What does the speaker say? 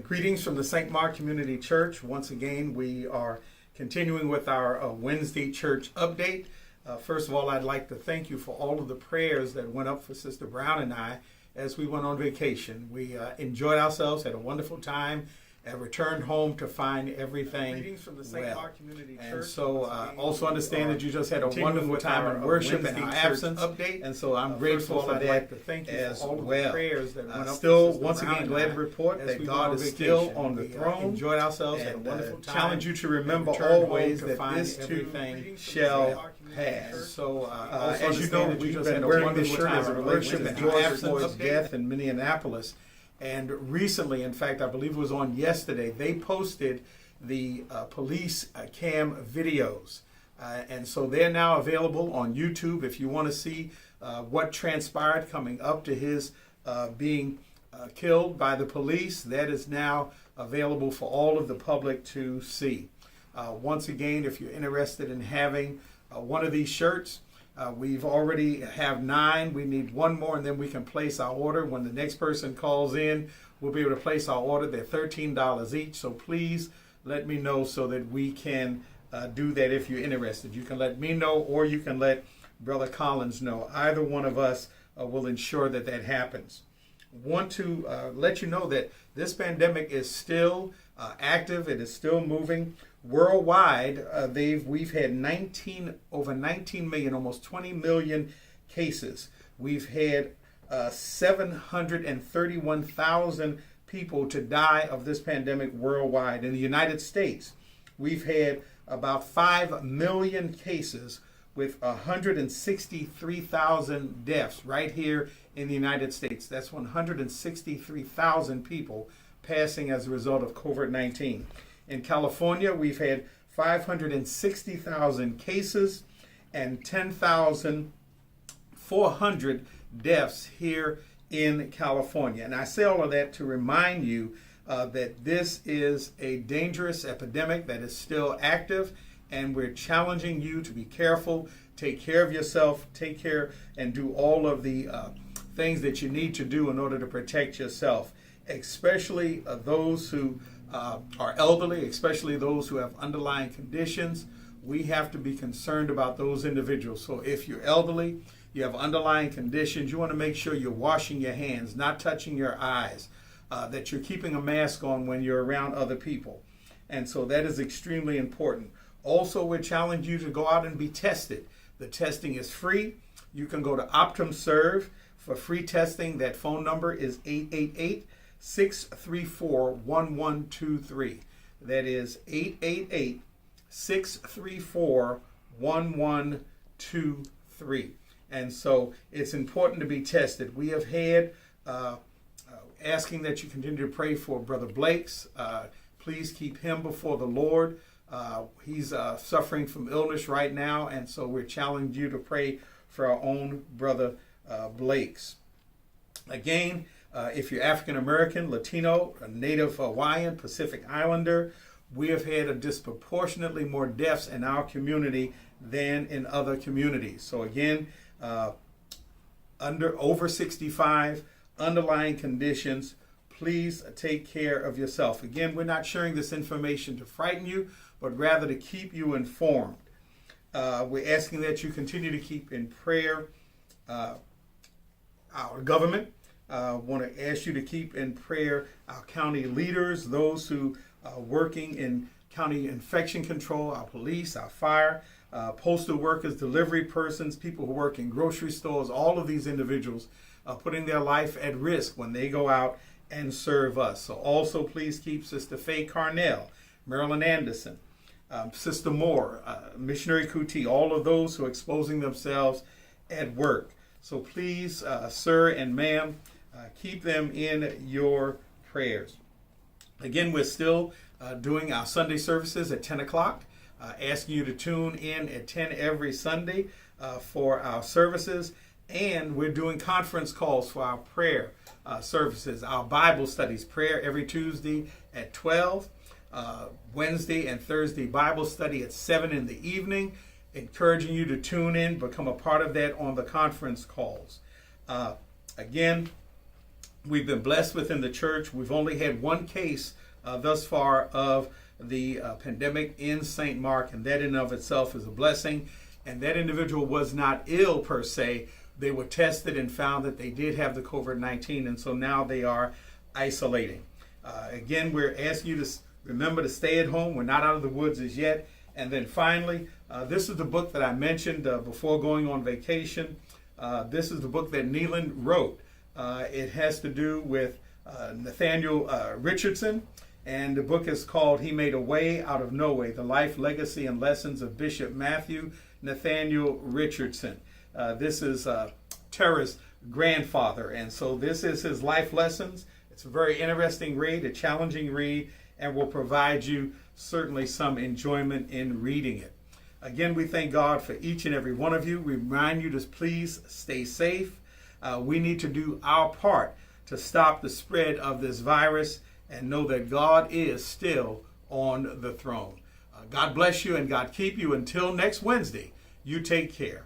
Greetings from the St. Mark Community Church. Once again, we are continuing with our Wednesday church update. First of all, I'd like to thank you for all of the prayers that went up for Sister Brown and I as we went on vacation. We enjoyed ourselves, had a wonderful time, and returned home to find everything Greetings from the St. well. Mark Community And Church. so also understand that you just had a wonderful time in worship in our absence. Update. And so I'm grateful for I'd that like to thank you as for all of the well. prayers that went up Still, for Sister once Brown again, and glad I to report as that we God went is on still vacation. on the We, throne. enjoyed ourselves, had a And wonderful time. challenge you to remember returned home always to that find this too everything shall pass. So, As you know, we've been wearing this shirt as a worship in George Floyd's death in Minneapolis. And recently, in fact, I believe it was on yesterday, they posted the police cam videos. And so they're now available on YouTube if you want to see what transpired coming up to his being killed by the police. That is now available for all of the public to see. Once again, if you're interested in having one of these shirts, we've already have 9. We need one more, and then we can place our order. When the next person calls in, we'll be able to place our order. They're $13 each. So please let me know so that we can do that if you're interested. You can let me know, or you can let Brother Collins know. Either one of us will ensure that that happens. Want to let you know that this pandemic is still active. It is still moving. Worldwide, we've had over 19 million, almost 20 million cases. We've had 731,000 people to die of this pandemic worldwide. In the United States, we've had about 5 million cases with 163,000 deaths right here in the United States. That's 163,000 people passing as a result of COVID-19. In California, we've had 560,000 cases and 10,400 deaths here in California. And I say all of that to remind you that this is a dangerous epidemic that is still active, and we're challenging you to be careful, take care of yourself, take care and do all of the things that you need to do in order to protect yourself, especially those who are elderly, especially those who have underlying conditions. We have to be concerned about those individuals. So if you're elderly, you have underlying conditions, you want to make sure you're washing your hands, not touching your eyes, that you're keeping a mask on when you're around other people. And so that is extremely important. Also, we challenge you to go out and be tested. The testing is free. You can go to OptumServe for free testing. That phone number is 888-634-1123. That is 888-634-1123. And so it's important to be tested. We have had asking that you continue to pray for Brother Blakes. Please keep him before the Lord. He's suffering from illness right now, and so we're challenging you to pray for our own Brother Blakes. Again, if you're African American, Latino, Native Hawaiian, Pacific Islander, we have had a disproportionately more deaths in our community than in other communities. So again, over 65, underlying conditions, please take care of yourself. Again, we're not sharing this information to frighten you, but rather to keep you informed. We're asking that you continue to keep in prayer our government. Want to ask you to keep in prayer our county leaders, those who are working in county infection control, our police, our fire, postal workers, delivery persons, people who work in grocery stores. All of these individuals are putting their life at risk when they go out and serve us. So also please keep Sister Faye Carnell, Marilyn Anderson, Sister Moore, Missionary Kuti, all of those who are exposing themselves at work. So please, sir and ma'am, keep them in your prayers. Again, we're still doing our Sunday services at 10 o'clock, asking you to tune in at 10 every Sunday for our services. And we're doing conference calls for our prayer services, our Bible studies, prayer every Tuesday at 12, Wednesday and Thursday Bible study at 7 in the evening, encouraging you to tune in, become a part of that on the conference calls. Again, We've been blessed within the church. We've only had one case thus far of the pandemic in St. Mark, and that in of itself is a blessing. And that individual was not ill per se. They were tested and found that they did have the COVID-19, and so now they are isolating. Again, we're asking you to remember to stay at home. We're not out of the woods as yet. And then finally, this is the book that I mentioned before going on vacation. This is the book that Neelan wrote. It has to do with Nathaniel Richardson, and the book is called He Made a Way Out of No Way, The Life, Legacy, and Lessons of Bishop Matthew Nathaniel Richardson. This is Tara's grandfather, and so this is his life lessons. It's a very interesting read, a challenging read, and will provide you certainly some enjoyment in reading it. Again, we thank God for each and every one of you. We remind you to please stay safe. We need to do our part to stop the spread of this virus and know that God is still on the throne. God bless you and God keep you. Until next Wednesday, you take care.